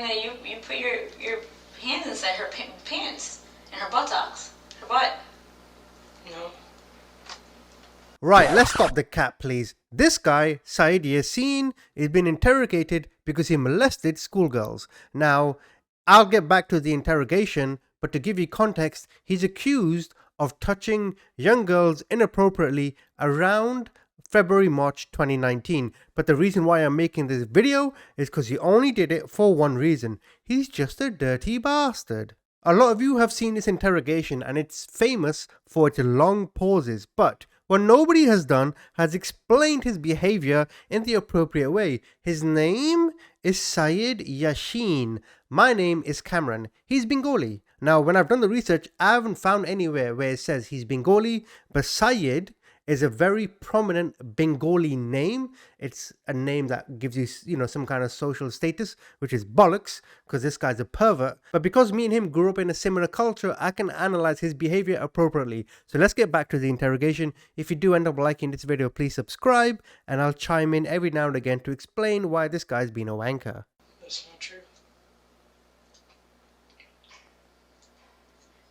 saying that you put your hands inside her pants and her buttocks, her butt. No. Right, let's stop the cap, please. This guy, Saeed Yassin, is being interrogated because he molested schoolgirls. Now, I'll get back to the interrogation, but to give you context, he's accused of touching young girls inappropriately around February-March 2019. But the reason why I'm making this video is because he only did it for one reason. He's just a dirty bastard. A lot of you have seen this interrogation and it's famous for its long pauses, but what nobody has done has explained his behavior in the appropriate way. His name is Saeed Yassin. My name is Cameron. He's Bengali. Now, when I've done the research, I haven't found anywhere where it says he's Bengali, but Saeed is a very prominent Bengali name. It's a name that gives you, some kind of social status, which is bollocks, because this guy's a pervert. But because me and him grew up in a similar culture, I can analyze his behavior appropriately. So let's get back to the interrogation. If you do end up liking this video, please subscribe, and I'll chime in every now and again to explain why this guy's been a wanker. That's not true.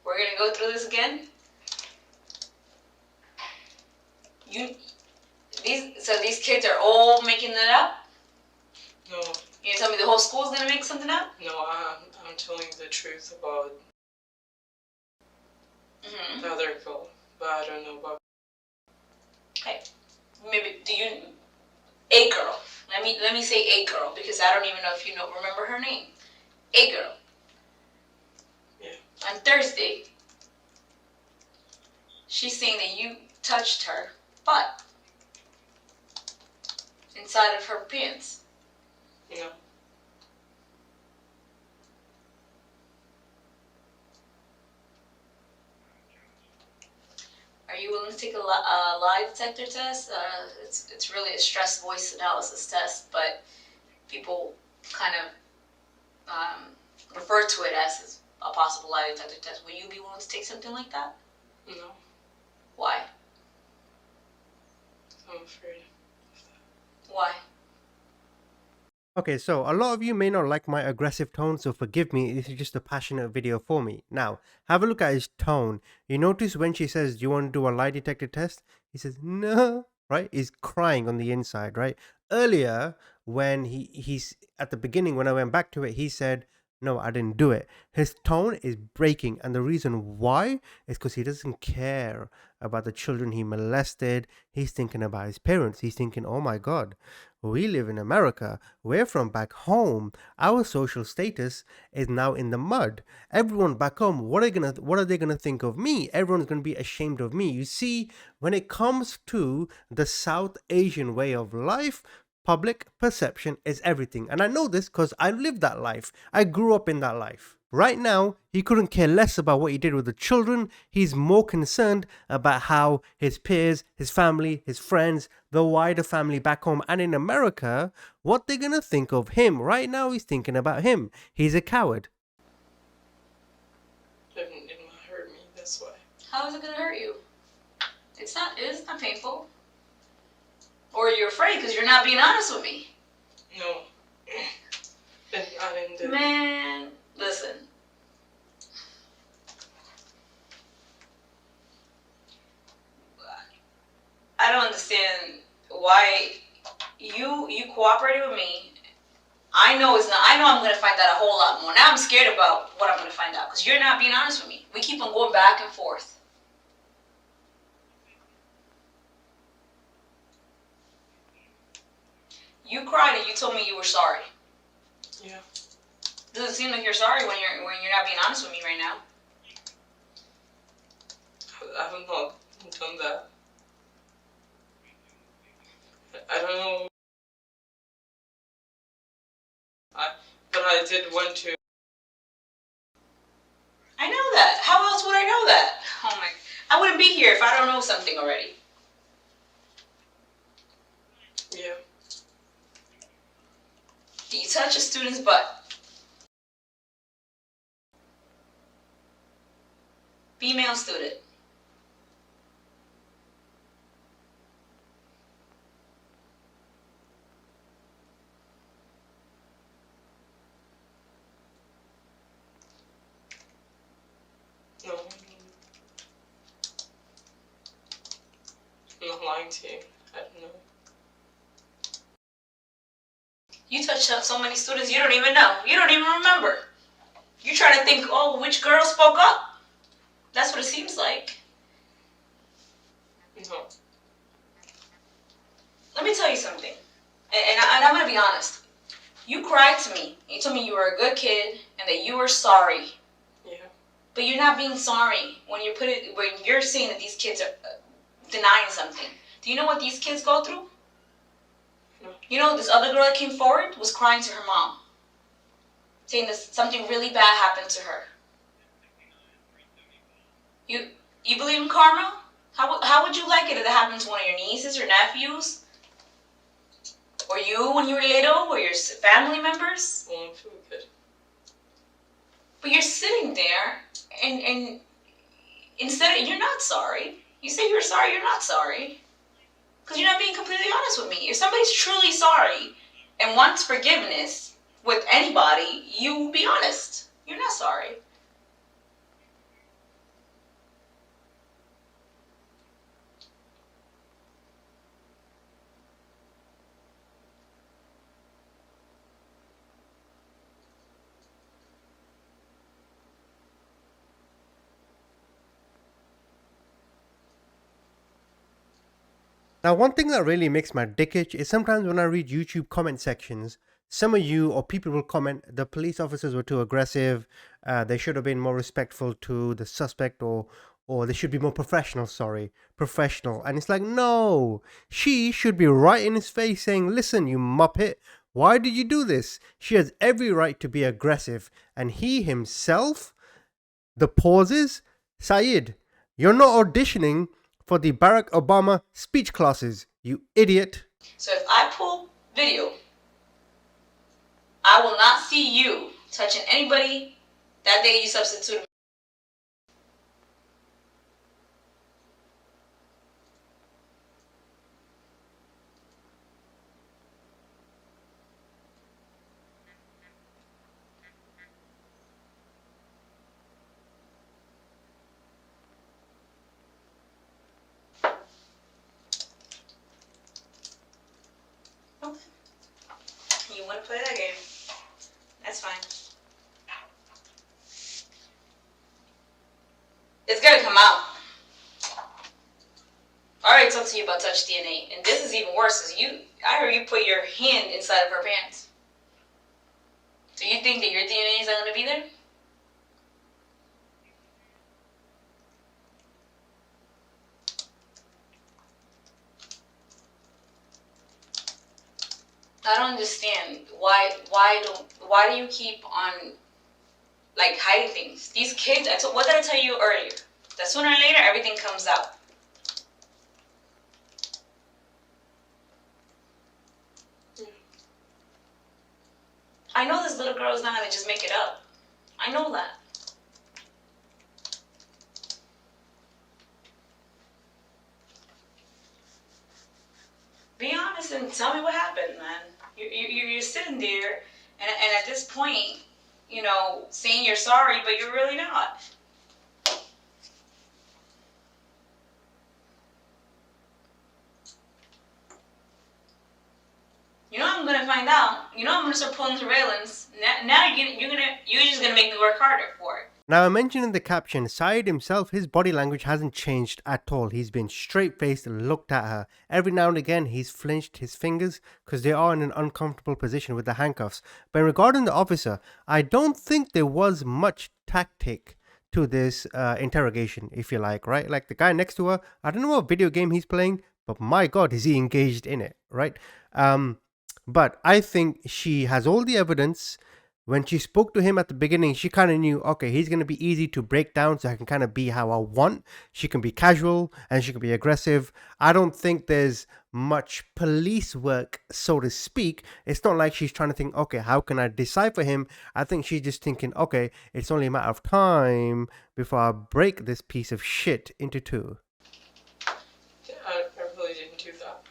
We're gonna go through this again. These kids are all making it up? No. You tell me the whole school's gonna make something up? No, I'm telling the truth about the other girl, but I don't know about. Okay, maybe a girl. Let me say a girl because I don't even know if you remember her name. A girl. Yeah. On Thursday, she's saying that you touched her butt inside of her pants. No. Are you willing to take a lie detector test? It's really a stress voice analysis test, but people kind of refer to it as a possible lie detector test. Will you be willing to take something like that? No. Why? I'm afraid. Why? Okay, so a lot of you may not like my aggressive tone, so forgive me, this is just a passionate video for me. Now, have a look at his tone. You notice when she says, do you want to do a lie detector test? He says, no, right? He's crying on the inside, right? Earlier, when he's at the beginning, when I went back to it, he said, no, I didn't do it. His tone is breaking, and the reason why is because he doesn't care about the children he molested. He's thinking about his parents. He's thinking, oh my God, we live in America. We're from back home. Our social status is now in the mud. Everyone back home, what are they gonna think of me? Everyone's gonna be ashamed of me. You see, when it comes to the South Asian way of life, public perception is everything. And I know this because I lived that life. I grew up in that life. Right now, he couldn't care less about what he did with the children. He's more concerned about how his peers, his family, his friends, the wider family back home and in America, what they're going to think of him. Right now, he's thinking about him. He's a coward. It might hurt me, that's why. How is it gonna hurt you? It's not painful. Or you're afraid because you're not being honest with me. No. I didn't do it. Man, listen. I don't understand why you cooperated with me. I know I'm gonna find out a whole lot more. Now I'm scared about what I'm gonna find out because you're not being honest with me. We keep on going back and forth. You cried and you told me you were sorry. Yeah. Doesn't seem like you're sorry when you're not being honest with me right now. I have not done that. I don't know. But I did want to. I know that. How else would I know that? Oh my! I wouldn't be here if I don't know something already. Yeah. You touch a student's butt. Female student. to you. I don't know. You touched so many students you don't even know. You don't even remember. You're trying to think, oh, which girl spoke up? That's what it seems like. No. Let me tell you something. And I'm going to be honest. You cried to me. You told me you were a good kid and that you were sorry. Yeah. But you're not being sorry when you're saying that these kids are denying something. Do you know what these kids go through? No. You know, this other girl that came forward was crying to her mom, saying that something really bad happened to her. You believe in karma? How would you like it if it happened to one of your nieces or nephews? Or you when you were little? Or your family members? Well, I'm sure we could. But you're sitting there and instead of, you're not sorry. You say you're sorry, you're not sorry. Because you're not being completely honest with me. If somebody's truly sorry and wants forgiveness with anybody, you be honest. You're not sorry. Now, one thing that really makes my dick itch is sometimes when I read YouTube comment sections, some of you or people will comment the police officers were too aggressive, they should have been more respectful to the suspect, or they should be more professional. And it's like, no, she should be right in his face saying, listen, you muppet, why did you do this? She has every right to be aggressive. And he himself, the pauses, Saeed, you're not auditioning for the Barack Obama speech classes, you idiot. So if I pull video, I will not see you touching anybody that day you substitute. Okay. You want to play that game? That's fine. It's gonna come out. I already talked to you about touch DNA, and this is even worse. I heard you put your hand inside of her pants. Do you think that your DNA is not gonna be there? I don't understand why do you keep on like hiding things? These kids, what did I tell you earlier? That sooner or later everything comes out. I know this little girl is not gonna just make it up. I know that. Be honest and tell me what happened, man. You're sitting there, and at this point, you know, saying you're sorry, but you're really not. You know I'm gonna find out. You know I'm gonna start pulling surveillance. Now you're just gonna make me work harder for it. Now, I mentioned in the caption, Saeed himself, his body language hasn't changed at all. He's been straight-faced and looked at her. Every now and again, he's flinched his fingers because they are in an uncomfortable position with the handcuffs. But regarding the officer, I don't think there was much tactic to this interrogation, if you like, right? Like the guy next to her, I don't know what video game he's playing, but my God, is he engaged in it, right? But I think she has all the evidence. When she spoke to him at the beginning, she kind of knew, okay, he's going to be easy to break down, so I can kind of be how I want. She can be casual and she can be aggressive. I don't think there's much police work, so to speak. It's not like she's trying to think, okay, how can I decipher him? I think she's just thinking, okay, it's only a matter of time before I break this piece of shit into two. I really didn't do that.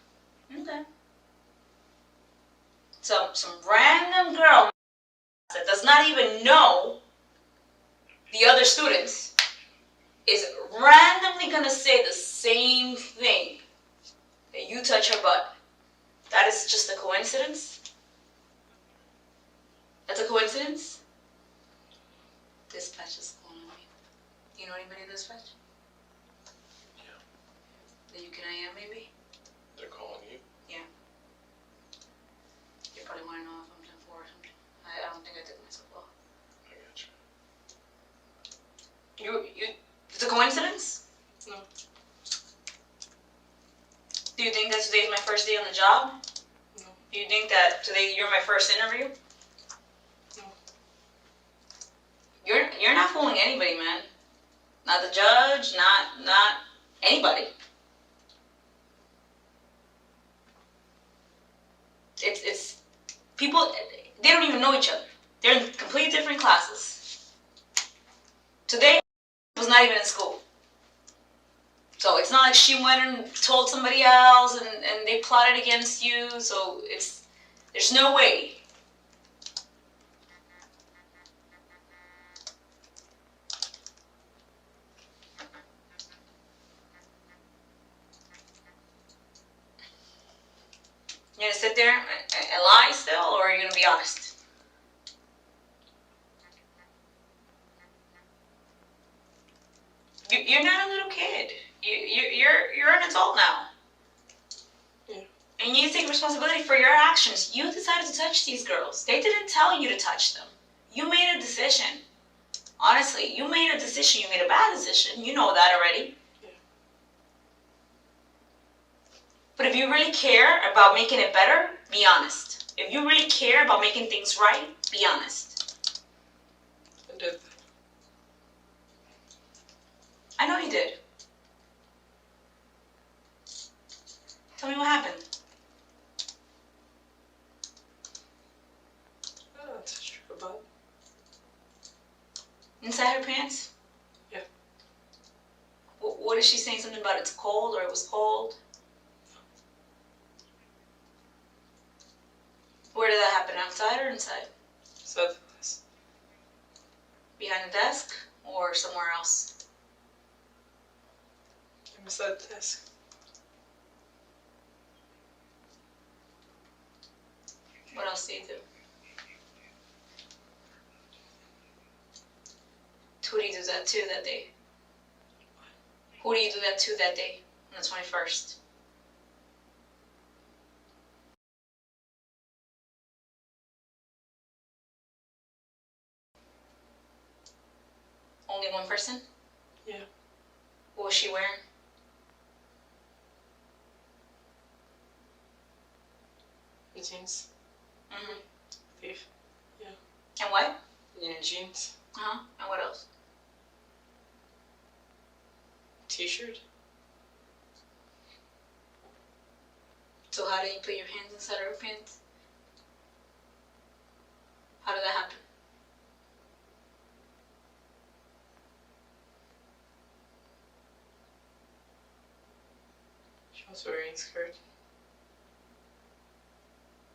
Okay. So some random girl that does not even know the other students is randomly gonna say the same thing that you touch her butt. That is just a coincidence? That's a coincidence? Dispatch is calling me. Do you know anybody in dispatch? Yeah. That you can IM maybe? They're calling you? You probably want to know if I'm 10-4 or something. I don't think I took myself off. I got you. It's a coincidence? No. Do you think that today's my first day on the job? No. Do you think that today you're my first interview? No. You're not fooling anybody, man. Not the judge, not anybody. It's people, they don't even know each other. They're in completely different classes. Today was not even in school. So it's not like she went and told somebody else and they plotted against you. So there's no way. You gonna sit there and lie still, or are you gonna be honest? You're not a little kid. You're an adult now. Yeah. And you need to take responsibility for your actions. You decided to touch these girls. They didn't tell you to touch them. You made a decision. Honestly, you made a decision. You made a bad decision. You know that already. Yeah. But if you really care about making it better, be honest. If you really care about making things right, be honest. I did. I know you did. Tell me what happened. Touched her butt. Inside her pants? Yeah. What is she saying? Something about it's cold or it was cold? Where did that happen? Outside or inside? Inside the class. Behind the desk or somewhere else? I'm beside the desk. What else do you do? Who do you do that to that day? Who do you do that to that day on the 21st? Only one person? Yeah. What was she wearing? Jeans. Mm-hmm. Thief. And what? In jeans. Uh-huh. And what else? T-shirt. So how did you put your hands inside her pants? How did that happen? She was wearing a skirt.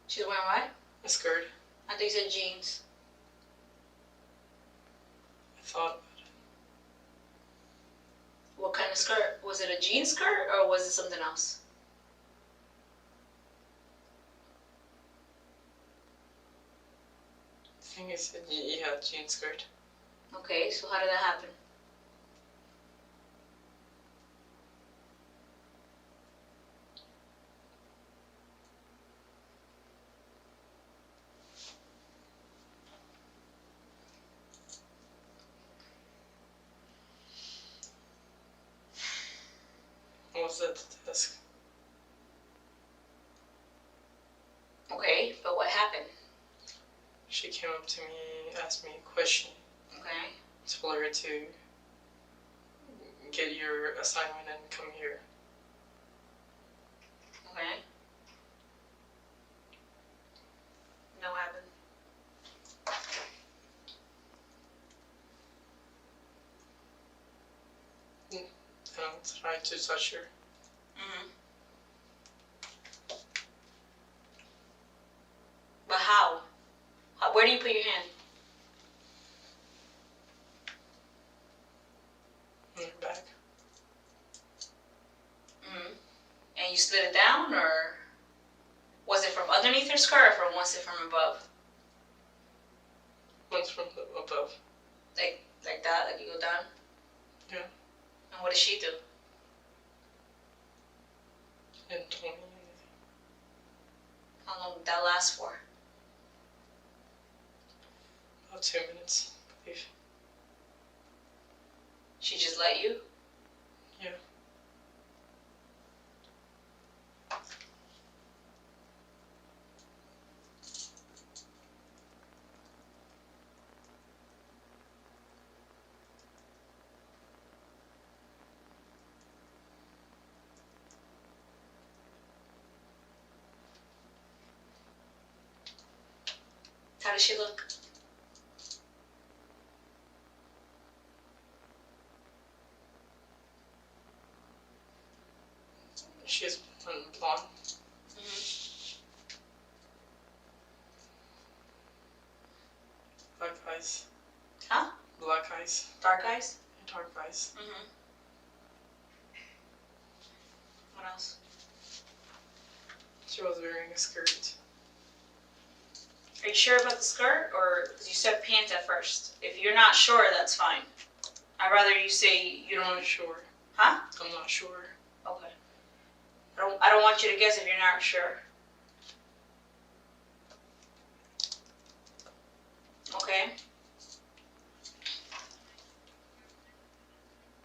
She's wearing what? A skirt. I think you said jeans. I thought about it. What kind of skirt? Was it a jean skirt or was it something else? I think it's a jean skirt. Okay, so how did that happen? I was at the desk. Okay, but what happened? She came up to me, asked me a question. Okay. Told her to get your assignment and come here. Okay. No happened. And tried to touch her. Mm-hmm. But how? Where do you put your hand? On her back. Mm-hmm. And you slid it down, or was it from underneath her skirt, or was it from above? Once from above. Like that, like you go down? Yeah. And what did she do? And told me anything. How long did that last for? About 2 minutes, I believe. She just let you? Yeah. How does she look? She's blonde. Black eyes. Huh? Black eyes. Dark eyes? Dark eyes. Mm-hmm. What else? She was wearing a skirt. Are you sure about the skirt, or because you said pants at first? If you're not sure, that's fine. I'd rather you say you I'm don't. not sure. Huh? I'm not sure. Okay. I don't want you to guess if you're not sure. Okay.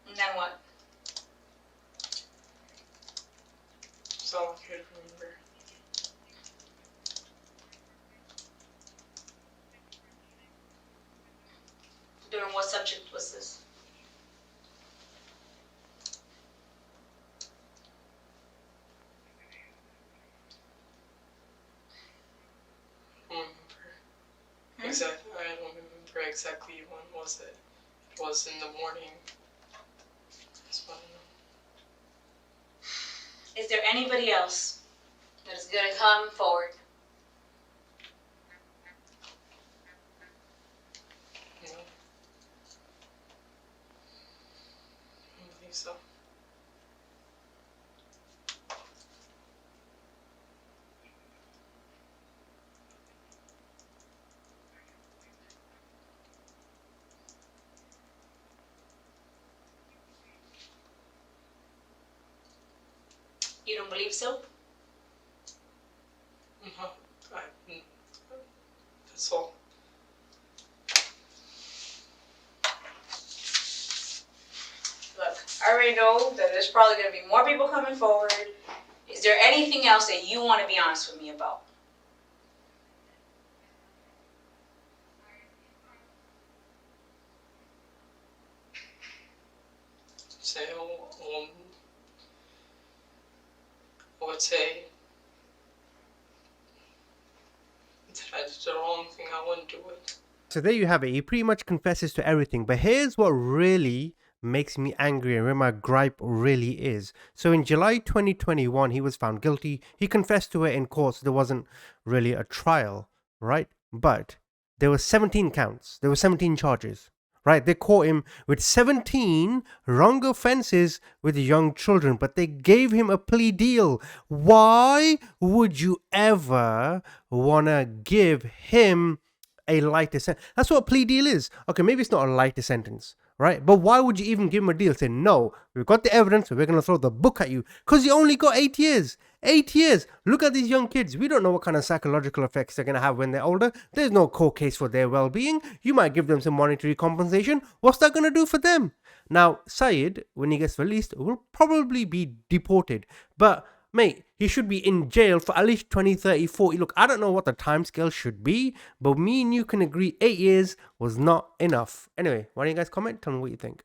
And then what? That's all I could remember. During what subject was this? Exactly. I don't remember exactly when was it. It was in the morning. That's what I know. Is there anybody else that is going to come forward? No. I don't believe so. You don't believe so? No. That's all. Look, I already know that there's probably going to be more people coming forward. Is there anything else that you want to be honest with me about? Say, I would say that I did the wrong thing. I wouldn't do it. So there you have it. He pretty much confesses to everything. But here's what really makes me angry and where my gripe really is. So in July 2021, he was found guilty. He confessed to it in court, so there wasn't really a trial, right? But there were 17 counts. There were 17 charges, right? They caught him with 17 wrong offenses with young children, but they gave him a plea deal. Why would you ever want to give him a lighter sentence? That's what a plea deal is. Okay, maybe it's not a lighter sentence, right? But why would you even give him a deal? Say, no, we've got the evidence, so we're going to throw the book at you. Because you only got 8 years. 8 years. Look at these young kids. We don't know what kind of psychological effects they're going to have when they're older. There's no court case for their well-being. You might give them some monetary compensation. What's that going to do for them? Now, Syed, when he gets released, will probably be deported. But mate, he should be in jail for at least 20, 30, 40. Look, I don't know what the time scale should be, but me and you can agree 8 years was not enough. Anyway, why don't you guys comment? Tell me what you think.